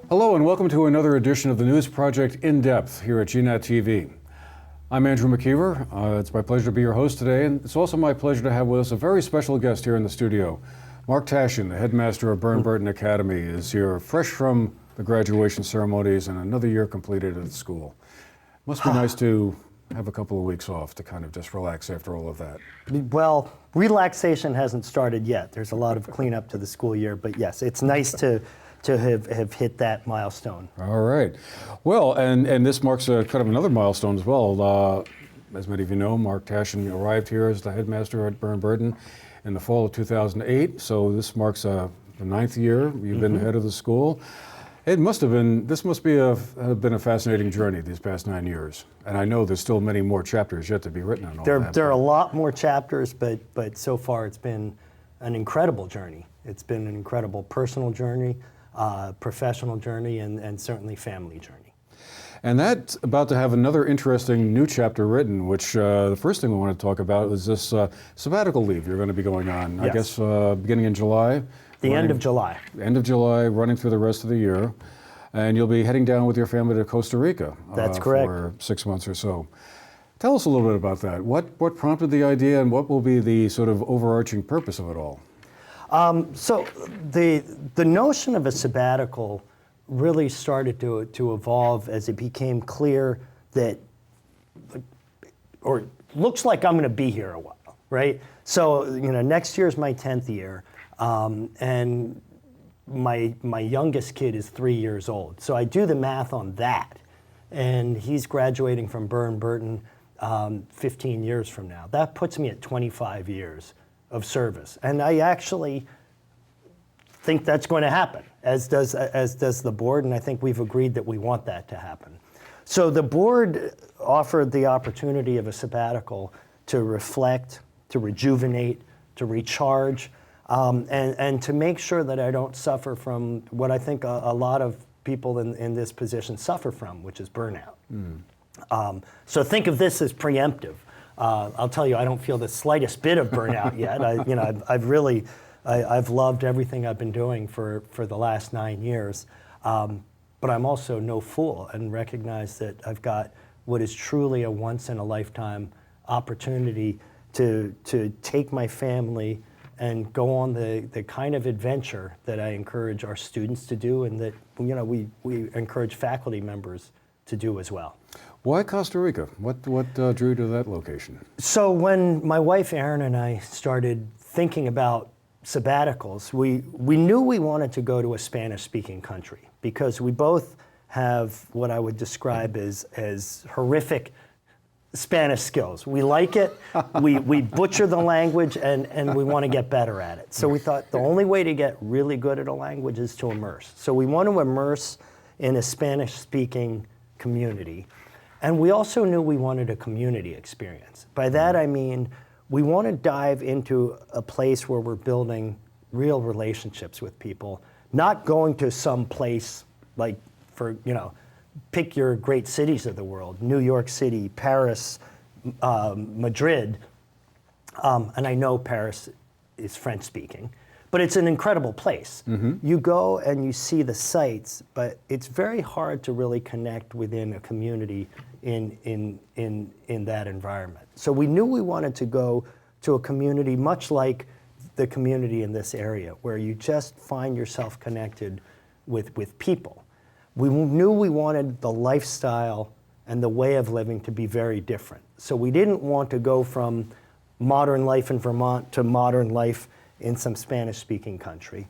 Hello and welcome to another edition of the News Project In Depth here at GNAT TV. I'm Andrew McKeever. It's my pleasure to be your host today, and it's also my pleasure to have with us a very special guest here in the studio. Mark Tashin, the headmaster of Burton Academy, is here fresh from the graduation ceremonies and another year completed at the school. Must be nice to have a couple of weeks off to kind of just relax after all of that. Well, relaxation hasn't started yet. There's a lot of cleanup to the school year, but yes, it's nice to have hit that milestone. All right. Well, and this marks a kind of another milestone as well. As many of you know, Mark Tashin arrived here as the headmaster at Burton in the fall of 2008. So this marks the 9th year you've been head of the school. This must been have been a fascinating journey these past 9 years. And I know there's still many more chapters yet to be written on all that. There are a lot more chapters, but so far it's been an incredible journey. It's been an incredible personal journey, professional journey, and certainly family journey. And that's about to have another interesting new chapter written, which the first thing we want to talk about is this sabbatical leave you're going to be going on, Yes. I guess beginning in July. End of July. End of July, running through the rest of the year. And you'll be heading down with your family to Costa Rica. That's correct. For 6 months or so. Tell us a little bit about that. What prompted the idea and what will be the sort of overarching purpose of it all? So the notion of a sabbatical really started to evolve as it became clear that, or looks like I'm going to be here a while, right? So, next year is my 10th year, and my youngest kid is 3 years old. So I do the math on that, and he's graduating from Burton 15 years from now. That puts me at 25 years of service, and I actually think that's going to happen, as does the board, and I think we've agreed that we want that to happen. So the board offered the opportunity of a sabbatical to reflect, to rejuvenate, to recharge, and to make sure that I don't suffer from what I think a lot of people in this position suffer from, which is burnout. So think of this as preemptive. I'll tell you, I don't feel the slightest bit of burnout yet. I've loved everything I've been doing for the last 9 years, but I'm also no fool and recognize that I've got what is truly a once-in-a-lifetime opportunity to take my family and go on the kind of adventure that I encourage our students to do, and that we encourage faculty members to do as well. Why Costa Rica? What drew you to that location? So when my wife Erin and I started thinking about sabbaticals, we knew we wanted to go to a Spanish-speaking country because we both have what I would describe as horrific Spanish skills. We like it, we butcher the language, and we want to get better at it. So we thought the only way to get really good at a language is to immerse. So we want to immerse in a Spanish-speaking community. And we also knew we wanted a community experience. By that I mean, we want to dive into a place where we're building real relationships with people, not going to some place like pick your great cities of the world, New York City, Paris, Madrid, and I know Paris is French speaking, but it's an incredible place. You go and you see the sights, but it's very hard to really connect within a community in that environment. So we knew we wanted to go to a community much like the community in this area, where you just find yourself connected with people. We knew we wanted the lifestyle and the way of living to be very different. So we didn't want to go from modern life in Vermont to modern life in some Spanish-speaking country.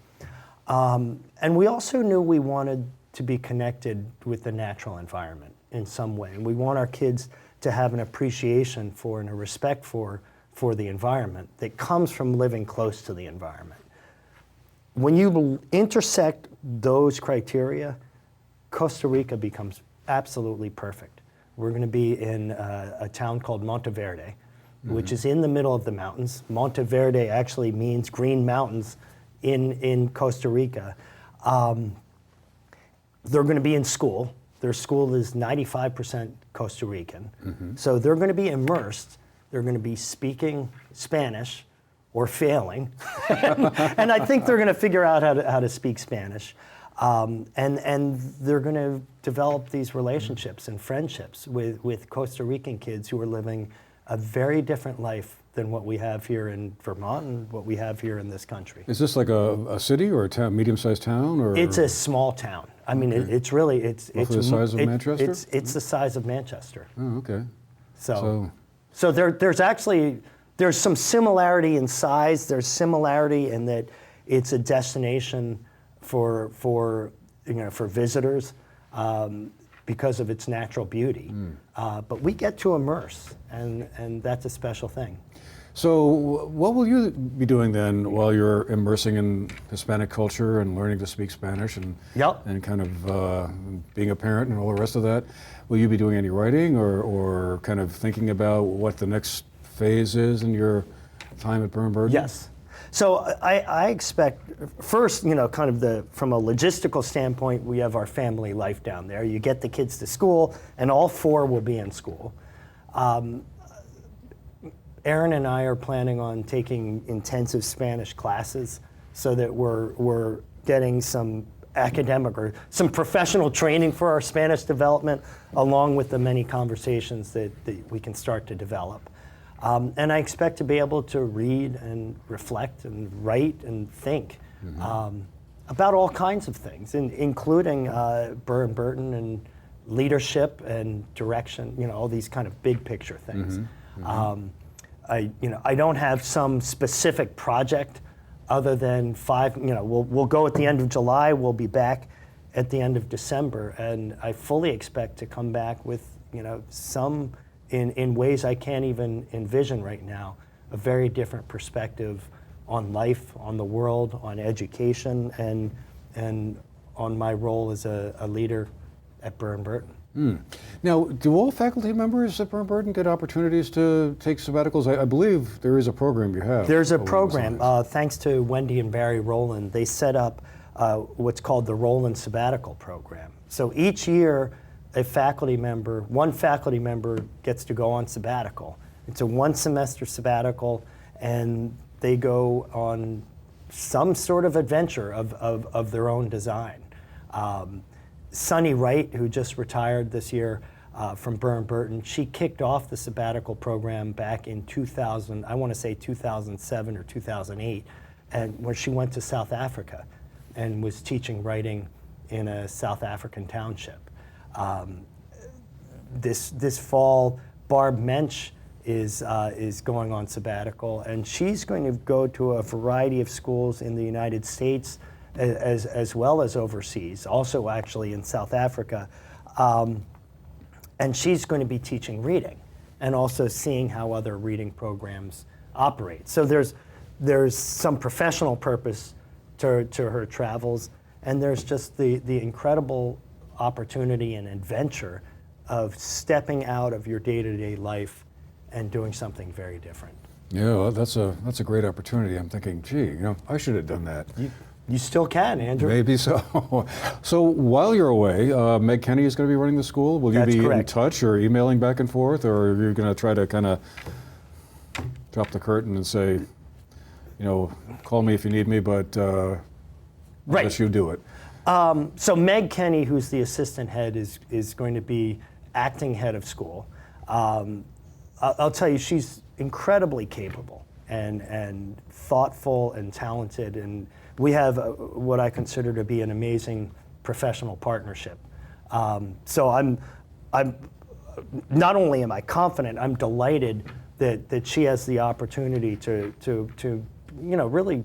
And we also knew we wanted to be connected with the natural environment in some way. And we want our kids to have an appreciation for and a respect for the environment that comes from living close to the environment. When you intersect those criteria, Costa Rica becomes absolutely perfect. We're going to be in a town called Monteverde, which is in the middle of the mountains. Monteverde actually means green mountains in Costa Rica. They're going to be in school. Their school is 95% Costa Rican. So they're going to be immersed. They're going to be speaking Spanish or failing. And I think they're going to figure out how to speak Spanish. And they're going to develop these relationships and friendships with Costa Rican kids who are living a very different life than what we have here in Vermont and what we have here in this country. Is this like a city or a town, medium-sized town, or? It's a small town. I mean, it's really Roughly the size of Manchester? It's the size of Manchester. Oh, okay. So there's some similarity in size. There's similarity in that it's a destination for visitors because of its natural beauty. But we get to immerse, and that's a special thing. So what will you be doing then while you're immersing in Hispanic culture and learning to speak Spanish and kind of being a parent and all the rest of that? Will you be doing any writing or kind of thinking about what the next phase is in your time at Burn? Yes. So I expect, first, kind of from a logistical standpoint, we have our family life down there. You get the kids to school, and all 4 will be in school. Erin and I are planning on taking intensive Spanish classes so that we're getting some academic or some professional training for our Spanish development, along with the many conversations that we can start to develop. And I expect to be able to read and reflect and write and think about all kinds of things, including Burr & Burton and leadership and direction, all these kind of big picture things. I don't have some specific project other than 5, we'll go at the end of July, we'll be back at the end of December, and I fully expect to come back with, some, in ways I can't even envision right now, a very different perspective on life, on the world, on education, and on my role as a leader at Burr & Burton. Now, do all faculty members at Burr & Burton get opportunities to take sabbaticals? I believe there is a program you have. There's a program, thanks to Wendy and Barry Rowland. They set up what's called the Rowland Sabbatical Program. So each year, one faculty member gets to go on sabbatical. It's a 1-semester sabbatical, and they go on some sort of adventure of their own design. Sunny Wright, who just retired this year from Burr & Burton, she kicked off the sabbatical program back in 2000, I want to say 2007 or 2008, and where she went to South Africa and was teaching writing in a South African township. This fall, Barb Mensch is going on sabbatical, and she's going to go to a variety of schools in the United States as well as overseas, also actually in South Africa. And she's going to be teaching reading and also seeing how other reading programs operate. So there's some professional purpose to her travels, and there's just the incredible opportunity and adventure of stepping out of your day-to-day life and doing something very different. Yeah, well, that's a great opportunity. I'm thinking, gee, I should have done that. You still can, Andrew. Maybe so. So while you're away, Meg Kenny is going to be running the school. Will you be in touch or emailing back and forth, or are you going to try to kind of drop the curtain and say, call me if you need me, but I'll let you do it? So Meg Kenny, who's the assistant head, is going to be acting head of school. I'll tell you, she's incredibly capable and thoughtful and talented, and we have what I consider to be an amazing professional partnership. So I'm not only am I confident, I'm delighted that she has the opportunity to really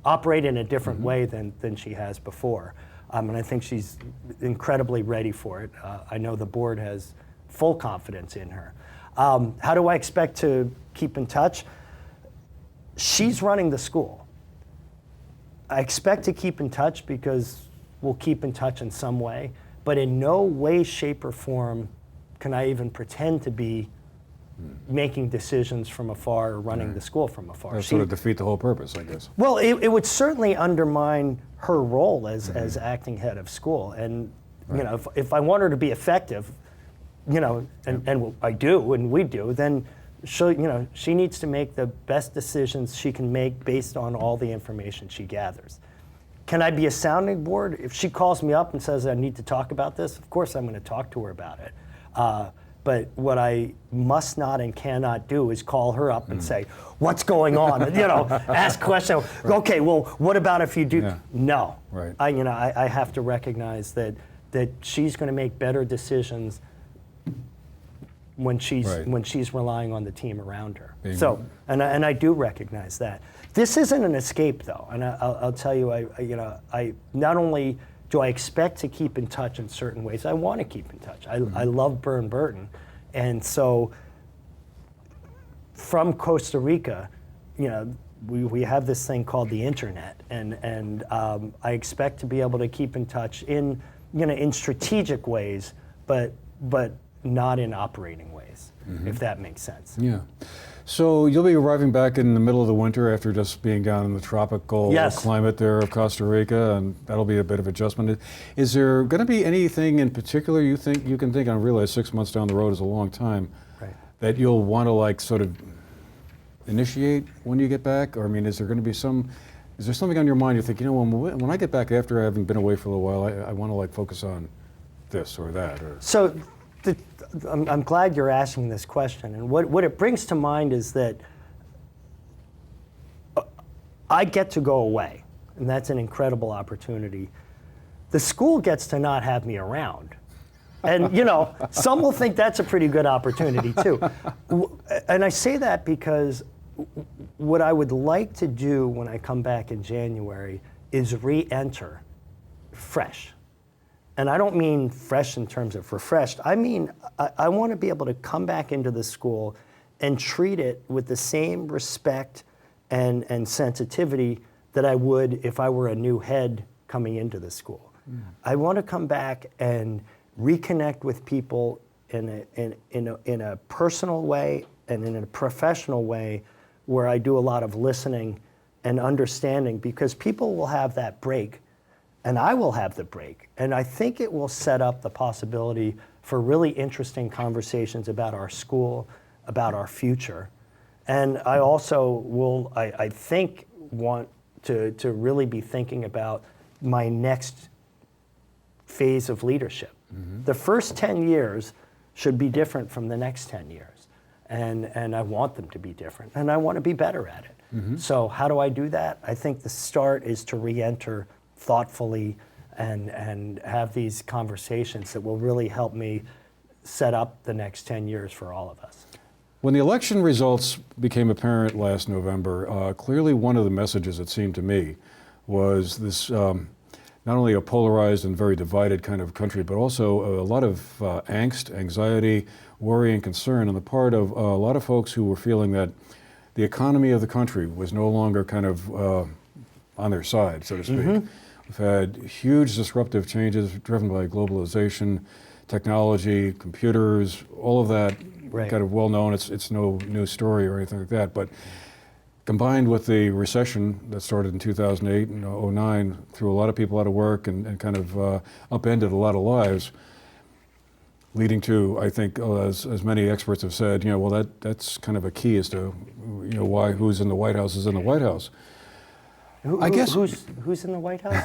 operate in a different way than she has before. And I think she's incredibly ready for it. I know the board has full confidence in her. How do I expect to keep in touch? She's running the school. I expect to keep in touch because we'll keep in touch in some way, but in no way, shape, or form can I even pretend to be making decisions from afar or running the school from afar. That sort of defeat the whole purpose, I guess. Well, it would certainly undermine her role as acting head of school. And if I want her to be effective, and I do, and we do, then she needs to make the best decisions she can make based on all the information she gathers. Can I be a sounding board? If she calls me up and says I need to talk about this, of course I'm going to talk to her about it. But what I must not and cannot do is call her up and say, what's going on? And, ask questions. Right. Okay, well, what about if you do? Yeah. No. Right. I have to recognize that she's going to make better decisions when she's relying on the team around her. Amen. So, and I do recognize that. This isn't an escape, though, and I'll tell you, I not only do I expect to keep in touch in certain ways, I want to keep in touch. I love Burton, and so from Costa Rica, we have this thing called the internet, and I expect to be able to keep in touch in strategic ways, but not in operating ways, if that makes sense. Yeah. So you'll be arriving back in the middle of the winter after just being down in the tropical climate there of Costa Rica, and that'll be a bit of adjustment. Is there going to be anything in particular you can think? I realize 6 months down the road is a long time. Right. That you'll want to sort of initiate when you get back, or is there going to be is there something on your mind you think, when I get back after having been away for a little while, I want to focus on this or that? Or so. I'm glad you're asking this question, and what it brings to mind is that I get to go away, and that's an incredible opportunity. The school gets to not have me around, and some will think that's a pretty good opportunity too. And I say that because what I would like to do when I come back in January is re-enter fresh. And I don't mean fresh in terms of refreshed. I mean, I want to be able to come back into the school and treat it with the same respect and sensitivity that I would if I were a new head coming into the school. I want to come back and reconnect with people in a personal way and in a professional way where I do a lot of listening and understanding, because people will have that break and I will have the break. And I think it will set up the possibility for really interesting conversations about our school, about our future. And I also will, I think, want to really be thinking about my next phase of leadership. The first 10 years should be different from the next 10 years. And I want them to be different. And I want to be better at it. So how do I do that? I think the start is to re-enter thoughtfully and have these conversations that will really help me set up the next 10 years for all of us. When the election results became apparent last November, clearly one of the messages, it seemed to me, was this not only a polarized and very divided kind of country, but also a lot of angst, anxiety, worry, and concern on the part of a lot of folks who were feeling that the economy of the country was no longer kind of on their side, so to speak. We've had huge disruptive changes driven by globalization, technology, computers, all of that kind of well known. It's no new story or anything like that. But combined with the recession that started in 2008 and 2009, threw a lot of people out of work and kind of upended a lot of lives, leading to, I think, as many experts have said, that's kind of a key as to why who's in the White House is in the White House. I guess who's in the White House?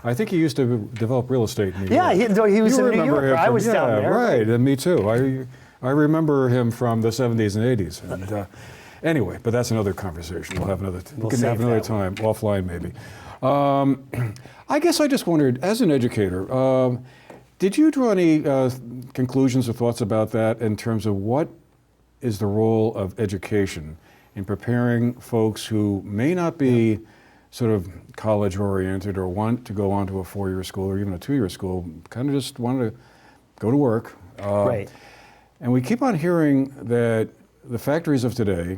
I think he used to develop real estate in New York. Yeah, he was in New York. I was down there. Right, and me too. I remember him from the 70s and 80s. And anyway, but that's another conversation. We can have another time, offline maybe. I guess I just wondered, as an educator, did you draw any conclusions or thoughts about that in terms of what is the role of education in preparing folks who may not be sort of college-oriented or want to go on to a 4-year school or even a 2-year school, kind of just want to go to work. Right. And we keep on hearing that the factories of today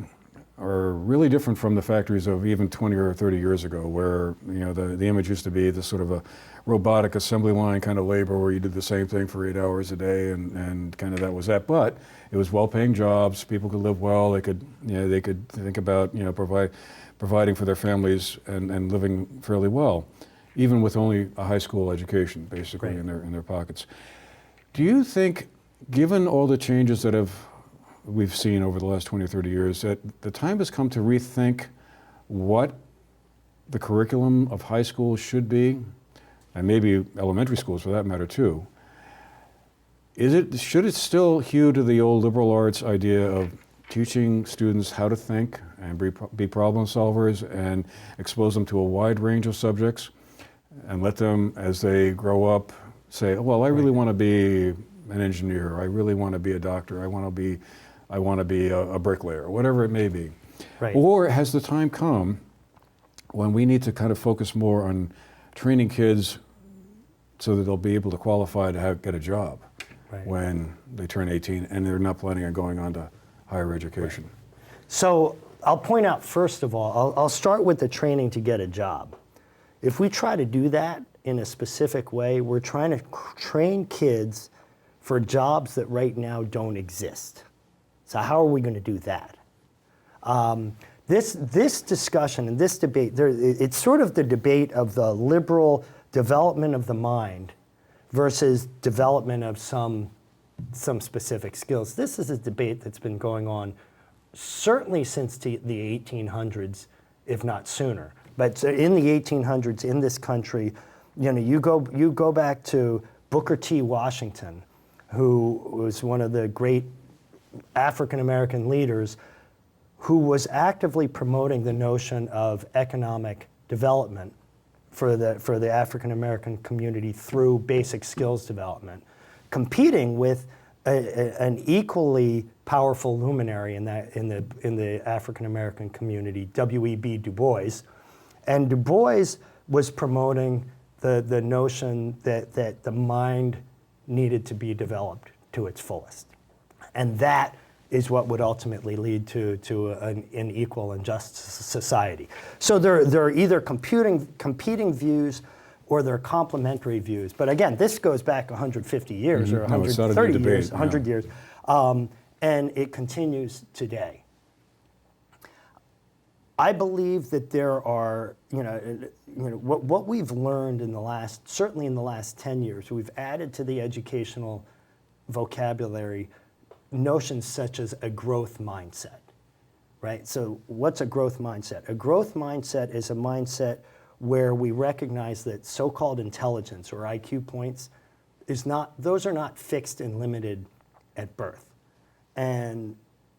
are really different from the factories of even 20 or 30 years ago, where the image used to be this sort of a robotic assembly line kind of labor where you did the same thing for 8 hours a day and kind of that was that. But it was well-paying jobs. People could live well. They could think about providing for their families and living fairly well, even with only a high school education basically in their pockets. Do you think, given all the changes that we've seen over the last 20 or 30 years, that the time has come to rethink what the curriculum of high school should be, and maybe elementary schools for that matter too, should it still hew to the old liberal arts idea of teaching students how to think and be problem solvers and expose them to a wide range of subjects and let them, as they grow up, say, well, I really want to be an engineer, I really want to be a doctor, I want to be a bricklayer, whatever it may be. Right. Or has the time come when we need to kind of focus more on training kids so that they'll be able to qualify to get a job when they turn 18 and they're not planning on going on to higher education? So I'll point out, first of all, I'll start with the training to get a job. If we try to do that in a specific way, we're trying to train kids for jobs that right now don't exist. So how are we going to do that? This discussion and this debate, it's sort of the debate of the liberal development of the mind versus development of some specific skills. This is a debate that's been going on certainly since the 1800s, if not sooner. But in the 1800s, in this country, you go back to Booker T. Washington, who was one of the great African-American leaders who was actively promoting the notion of economic development for the African-American community through basic skills development, competing with an equally powerful luminary in the African-American community, W.E.B. Du Bois. And Du Bois was promoting the notion that the mind needed to be developed to its fullest. And that is what would ultimately lead to an equal and just society. So there are either competing views or they're complementary views. But again, this goes back 150 years or 130 years, 100 years, and it continues today. I believe that there are, what we've learned certainly in the last 10 years, we've added to the educational vocabulary notions such as a growth mindset, right? So what's a growth mindset? A growth mindset is a mindset where we recognize that so-called intelligence or IQ points those are not fixed and limited at birth. And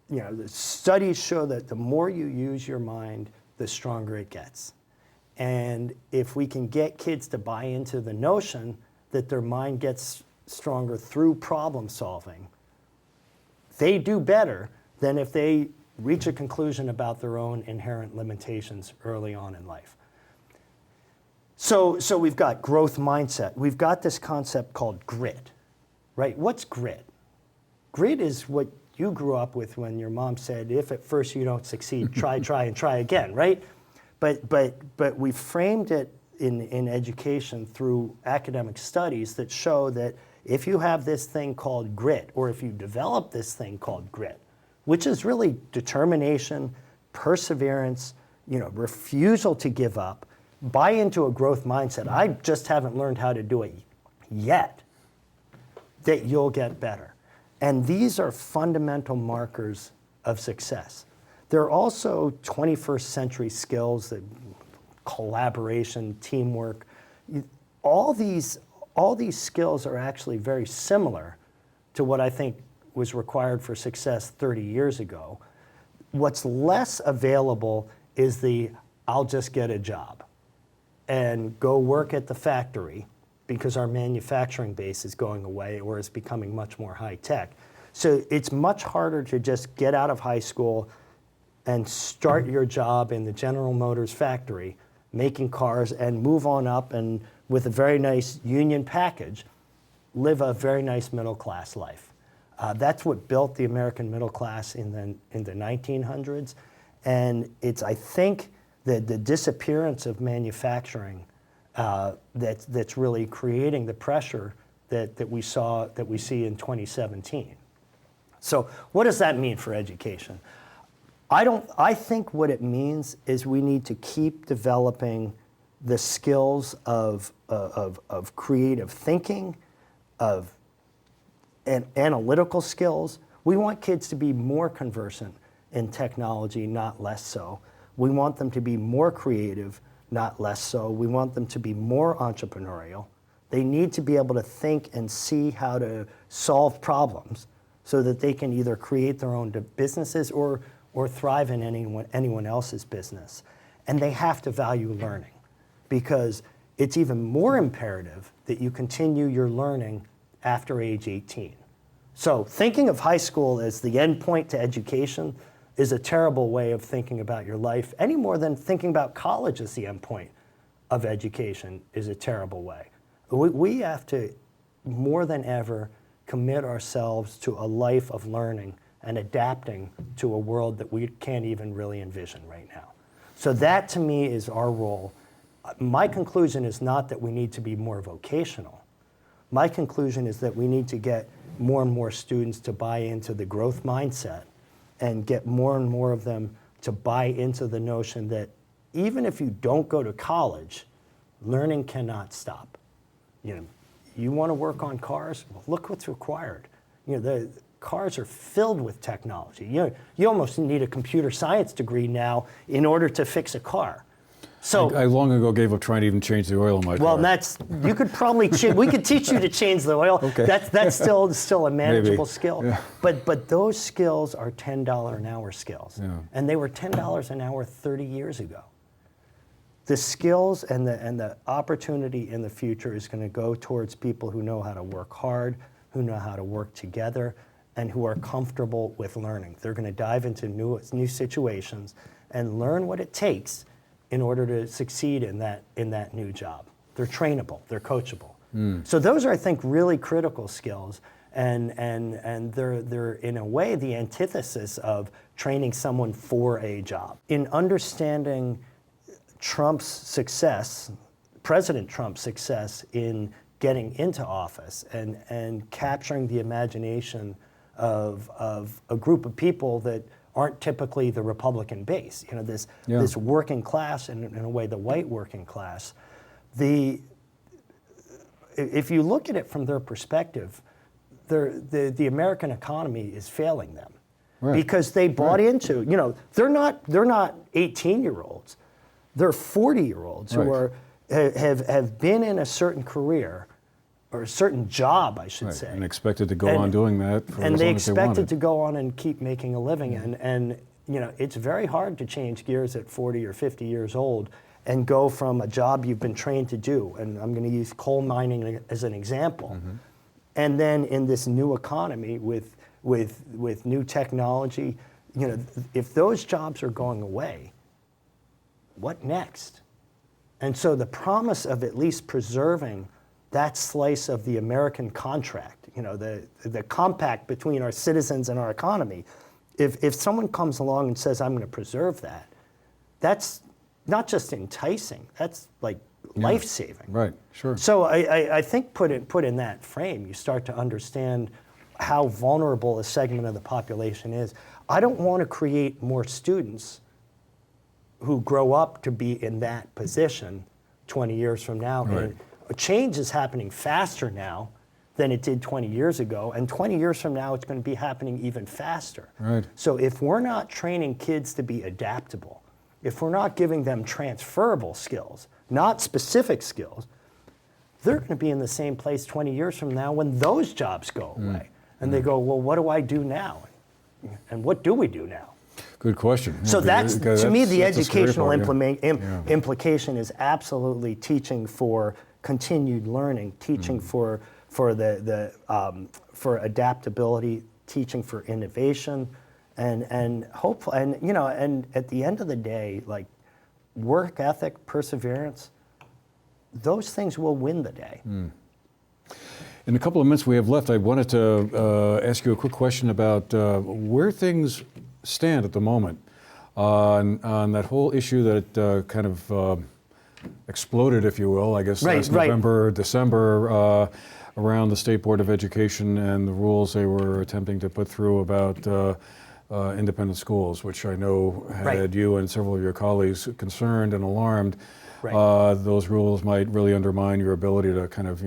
the studies show that the more you use your mind, the stronger it gets. And if we can get kids to buy into the notion that their mind gets stronger through problem solving, they do better than if they reach a conclusion about their own inherent limitations early on in life. So we've got growth mindset. We've got this concept called grit, right? What's grit? Grit is what you grew up with when your mom said, if at first you don't succeed, try, and try again, right? But we framed it in education through academic studies that show that if you have this thing called grit, or if you develop this thing called grit, which is really determination, perseverance, refusal to give up, buy into a growth mindset, I just haven't learned how to do it yet, that you'll get better. And these are fundamental markers of success. There are also 21st century skills, that collaboration, teamwork. All these skills are actually very similar to what I think was required for success 30 years ago. What's less available is the I'll just get a job and go work at the factory because our manufacturing base is going away or is becoming much more high tech. So it's much harder to just get out of high school and start your job in the General Motors factory making cars and move on up and with a very nice union package, live a very nice middle class life. That's what built the American middle class in the 1900s. And it's, I think, the disappearance of manufacturing that's really creating the pressure that we see in 2017. So what does that mean for education? I think what it means is we need to keep developing the skills of creative thinking, of analytical skills. We want kids to be more conversant in technology, not less so. We want them to be more creative, not less so. We want them to be more entrepreneurial. They need to be able to think and see how to solve problems so that they can either create their own businesses or thrive in anyone else's business. And they have to value learning, because it's even more imperative that you continue your learning after age 18. So thinking of high school as the end point to education is a terrible way of thinking about your life, any more than thinking about college as the end point of education is a terrible way. We have to, more than ever, commit ourselves to a life of learning and adapting to a world that we can't even really envision right now. So that, to me, is our role. My conclusion is not that we need to be more vocational. My conclusion is that we need to get more and more students to buy into the growth mindset and get more and more of them to buy into the notion that even if you don't go to college, learning cannot stop. You want to work on cars? Well, look what's required. The cars are filled with technology. You almost need a computer science degree now in order to fix a car. So I long ago gave up trying to even change the oil in my car. Well, you could probably we could teach you to change the oil. Okay. That's still a manageable skill. Yeah. But those skills are $10 an hour skills, and they were $10 an hour 30 years ago. The skills and the opportunity in the future is going to go towards people who know how to work hard, who know how to work together, and who are comfortable with learning. They're going to dive into new situations and learn what it takes in order to succeed in that new job. They're trainable, they're coachable. So those are, I think, really critical skills, and they're in a way the antithesis of training someone for a job. In understanding Trump's success, President Trump's success in getting into office and capturing the imagination of a group of people that aren't typically the Republican base, this working class, and in a way the white working class. If you look at it from their perspective, the American economy is failing them, because they bought into, they're not 18-year-olds, they're 40-year-olds who have been in a certain career, or a certain job, I should say. And expected to go on doing that for as long as they wanted. And they expected to go on and keep making a living. And it's very hard to change gears at 40 or 50 years old and go from a job you've been trained to do, and I'm going to use coal mining as an example, and then in this new economy with new technology, if those jobs are going away, what next? And so the promise of at least preserving that slice of the American contract, the compact between our citizens and our economy, if someone comes along and says, I'm going to preserve that, that's not just enticing, that's like life-saving. Right, sure. So I think put in that frame, you start to understand how vulnerable a segment of the population is. I don't want to create more students who grow up to be in that position 20 years from now. Right. And change is happening faster now than it did 20 years ago, and 20 years from now it's going to be happening even faster. Right. So if we're not training kids to be adaptable, if we're not giving them transferable skills, not specific skills, they're going to be in the same place 20 years from now when those jobs go away. And they go, well, what do I do now? And what do we do now? Good question. So that's, to me, the educational part, implication is absolutely teaching for continued learning, teaching for adaptability, teaching for innovation, and hopefully, and at the end of the day, like work ethic, perseverance, those things will win the day. In the couple of minutes we have left, I wanted to ask you a quick question about where things stand at the moment on that whole issue that kind of exploded, if you will, I guess last November, December, around the State Board of Education and the rules they were attempting to put through about independent schools, which I know had you and several of your colleagues concerned and alarmed. Those rules might really undermine your ability to kind of,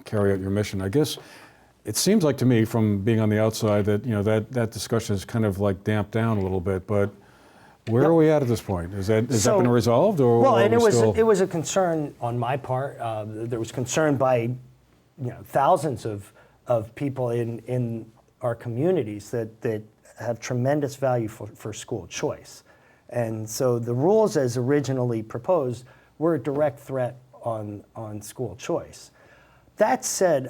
carry out your mission. I guess it seems like to me, from being on the outside, that that discussion is kind of like damped down a little bit. But Where are we at this point? Is that been resolved, or well? are And we still... it was a concern on my part. There was concern by thousands of people in our communities that have tremendous value for school choice, and so the rules as originally proposed were a direct threat on school choice. That said,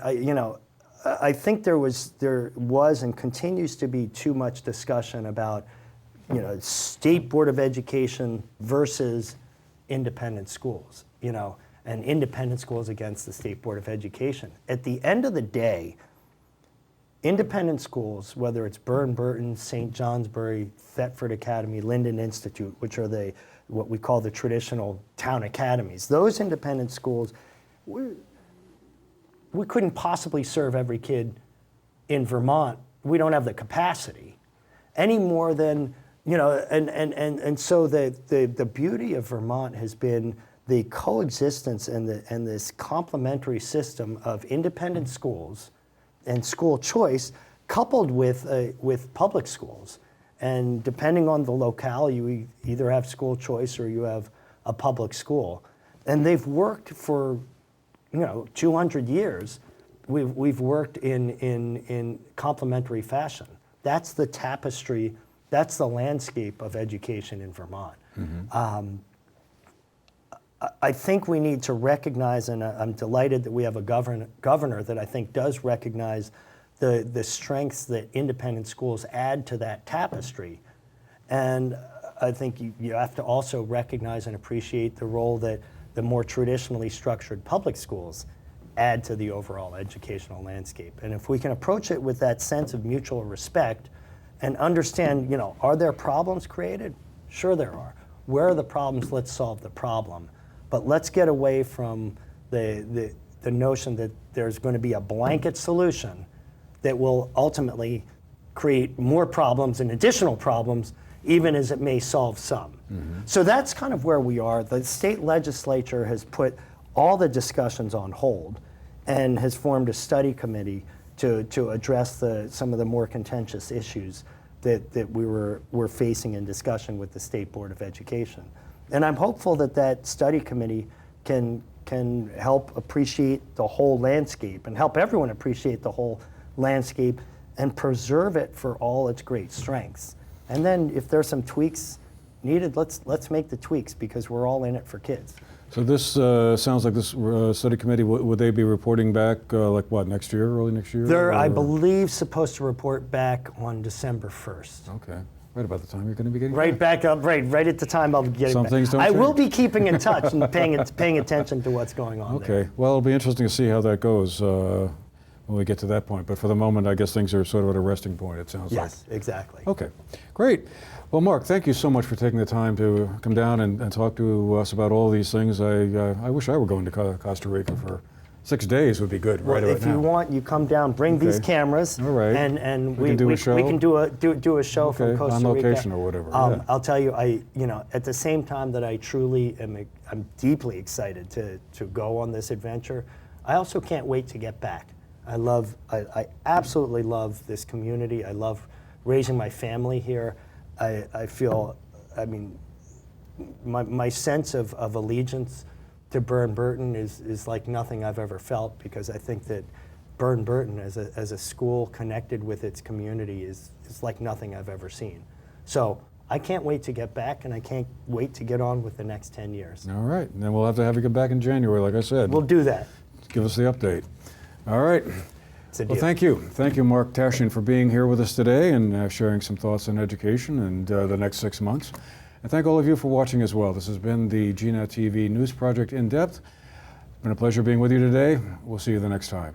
I think there was and continues to be too much discussion about State Board of Education versus independent schools, and independent schools against the State Board of Education. At the end of the day, independent schools, whether it's Burton, St. Johnsbury, Thetford Academy, Linden Institute, which are what we call the traditional town academies, those independent schools, we couldn't possibly serve every kid in Vermont. We don't have the capacity any more than, and so the beauty of Vermont has been the coexistence and this complementary system of independent schools and school choice coupled with public schools. And depending on the locale, you either have school choice or you have a public school. And they've worked for 200 years. We've worked in complementary fashion. That's the tapestry, that's the landscape of education in Vermont. Mm-hmm. I think we need to recognize, and I'm delighted that we have a governor that I think does recognize the strengths that independent schools add to that tapestry. And I think you have to also recognize and appreciate the role that the more traditionally structured public schools add to the overall educational landscape. And if we can approach it with that sense of mutual respect and understand, are there problems created? Sure there are. Where are the problems? Let's solve the problem. But let's get away from the notion that there's going to be a blanket solution that will ultimately create more problems and additional problems, even as it may solve some. Mm-hmm. So that's kind of where we are. The state legislature has put all the discussions on hold and has formed a study committee to address some of the more contentious issues that we're facing in discussion with the State Board of Education. And I'm hopeful that study committee can help appreciate the whole landscape and help everyone appreciate the whole landscape and preserve it for all its great strengths. And then if there's some tweaks needed, let's make the tweaks, because we're all in it for kids. So this sounds like this study committee, would they be reporting back next year, early next year? They're, I believe, supposed to report back on December 1st. Okay. Right about the time you're going to be getting right back up, right at the time I'll be getting Some back. Things don't I change. will be keeping in touch and paying attention to what's going on there. Okay. Well, it'll be interesting to see how that goes when we get to that point. But for the moment, I guess things are sort of at a resting point, it sounds like. Yes, exactly. Okay. Great. Well, Mark, thank you so much for taking the time to come down and talk to us about all these things. I wish I were going to Costa Rica for 6 days would be good. Well, if you want, you come down, bring these cameras, all right. and we can do a show. We can do a show from Costa Rica on location or whatever. Yeah. I'll tell you, at the same time that I truly I'm deeply excited to go on this adventure, I also can't wait to get back. I absolutely love this community. I love raising my family here. I feel, my sense of allegiance to Burton is like nothing I've ever felt, because I think that Burton as a school connected with its community is like nothing I've ever seen. So I can't wait to get back, and I can't wait to get on with the next 10 years. All right, and then we'll have to have you come back in January, like I said. We'll do that. Give us the update. All right. Well, thank you. Thank you, Mark Tashian, for being here with us today and sharing some thoughts on education and the next 6 months. And thank all of you for watching as well. This has been the GNAT TV News Project In Depth. It's been a pleasure being with you today. We'll see you the next time.